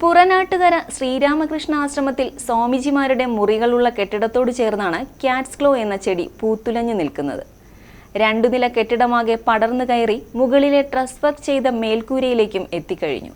പുറനാട്ടുകര ശ്രീരാമകൃഷ്ണ ആശ്രമത്തിൽ സ്വാമിജിമാരുടെ മുറികളുള്ള കെട്ടിടത്തോട് ചേർന്നാണ് ക്യാറ്റ്സ് ക്ലോ എന്ന ചെടി പൂത്തുലഞ്ഞു നിൽക്കുന്നത്. 2 നില കെട്ടിടമാകെ പടർന്നു കയറി മുകളിലെ ട്രസ് വർക്ക് ചെയ്ത മേൽക്കൂരയിലേക്കും എത്തിക്കഴിഞ്ഞു.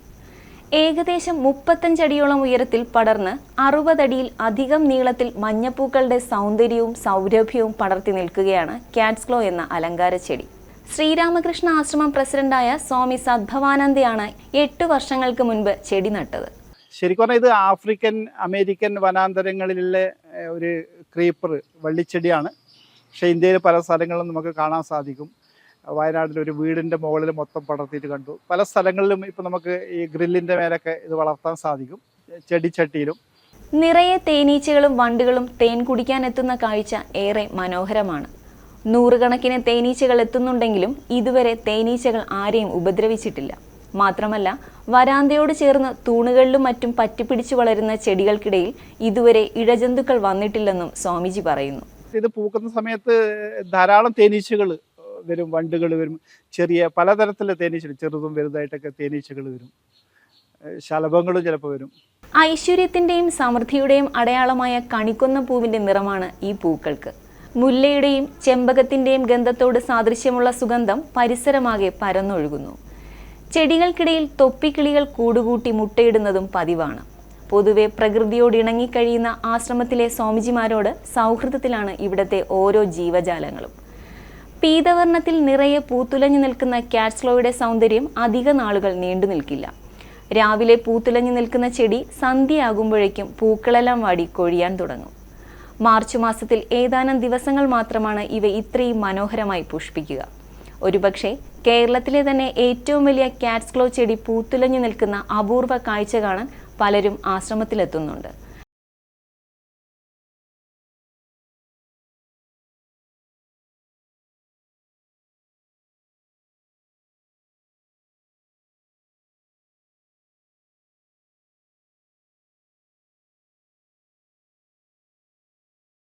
ഏകദേശം 35 അടിയോളം ഉയരത്തിൽ പടർന്ന് 60 അടിയിൽ അധികം നീളത്തിൽ മഞ്ഞപ്പൂക്കളുടെ സൗന്ദര്യവും സൗരഭ്യവും പടർത്തി നിൽക്കുകയാണ് ക്യാറ്റ്സ് ക്ലോ എന്ന അലങ്കാര ചെടി. ശ്രീരാമകൃഷ്ണ ആശ്രമം പ്രസിഡന്റായ സ്വാമി സദ്ഭവാനന്ദയാണ് 8 വർഷങ്ങൾക്ക് മുൻപ് ചെടി നട്ടത്. ശരിക്കും പറഞ്ഞാൽ ഇത് ആഫ്രിക്കൻ അമേരിക്കൻ വനാന്തരങ്ങളിലുള്ള ഒരു ക്രീപ്പർ വള്ളിച്ചെടിയാണ്. പക്ഷേ ഇന്ത്യയിൽ പല സ്ഥലങ്ങളിലും നമുക്ക് കാണാൻ സാധിക്കും. വയനാട്ടിലൊരു വീടിൻ്റെ മുകളിൽ മൊത്തം പടർത്തിയിട്ട് കണ്ടു. പല സ്ഥലങ്ങളിലും ഇപ്പം നമുക്ക് ഈ ഗ്രില്ലിൻ്റെ മേലൊക്കെ ഇത് വളർത്താൻ സാധിക്കും, ചെടിച്ചട്ടിയിലും. നിറയെ തേനീച്ചകളും വണ്ടുകളും തേൻ കുടിക്കാനെത്തുന്ന കാഴ്ച ഏറെ മനോഹരമാണ്. 100 കണക്കിന് തേനീച്ചകൾ എത്തുന്നുണ്ടെങ്കിലും ഇതുവരെ തേനീച്ചകൾ ആരെയും ഉപദ്രവിച്ചിട്ടില്ല. മാത്രമല്ല, വരാന്തയോട് ചേർന്ന് തൂണുകളിലും മറ്റും പറ്റിപ്പിടിച്ചു വളരുന്ന ചെടികൾക്കിടയിൽ ഇതുവരെ ഇഴജന്തുക്കൾ വന്നിട്ടില്ലെന്നും സ്വാമിജി പറയുന്നു. ഇത് പൂക്കുന്ന സമയത്ത് ധാരാളം തേനീച്ചകൾ വരും, വണ്ടുകൾ വരും, ചെറിയ പലതരത്തിലുള്ള തേനീച്ചകൾ, ചെറുതും വലുതായിട്ടൊക്കെ തേനീച്ചകൾ വരും, ശലഭങ്ങളും ചിലപ്പോൾ വരും. ഐശ്വര്യത്തിന്റെയും സമൃദ്ധിയുടെയും അടയാളമായ കണിക്കൊന്ന പൂവിന്റെ നിറമാണ് ഈ പൂക്കൾക്ക്. മുല്ലയുടെയും ചെമ്പകത്തിന്റെയും ഗന്ധത്തോട് സാദൃശ്യമുള്ള സുഗന്ധം പരിസരമാകെ പരന്നൊഴുകുന്നു. ചെടികൾക്കിടയിൽ തൊപ്പിക്കിളികൾ കൂടുകൂട്ടി മുട്ടയിടുന്നതും പതിവാണ്. പൊതുവെ പ്രകൃതിയോട് ഇണങ്ങിക്കഴിയുന്ന ആശ്രമത്തിലെ സ്വാമിജിമാരോട് സൗഹൃദത്തിലാണ് ഇവിടുത്തെ ഓരോ ജീവജാലങ്ങളും. പീതവർണ്ണത്തിൽ നിറയെ പൂത്തുലഞ്ഞു നിൽക്കുന്ന ക്യാറ്റ്സ് ക്ലോയുടെ സൗന്ദര്യം അധിക നാളുകൾ നീണ്ടു നിൽക്കില്ല. രാവിലെ പൂത്തുലഞ്ഞു നിൽക്കുന്ന ചെടി സന്ധ്യയാകുമ്പോഴേക്കും പൂക്കളെല്ലാം വാടി കൊഴിയാൻ തുടങ്ങും. മാർച്ച് മാസത്തിൽ ഏതാനും ദിവസങ്ങൾ മാത്രമാണ് ഇവ ഇത്രയും മനോഹരമായി പുഷ്പിക്കുക. ഒരുപക്ഷെ കേരളത്തിലെ തന്നെ ഏറ്റവും വലിയ ക്യാറ്റ്സ് ക്ലോ ചെടി പൂത്തുലഞ്ഞു നിൽക്കുന്ന അപൂർവ കാഴ്ച കാണാൻ പലരും ആശ്രമത്തിലെത്തുന്നുണ്ട്.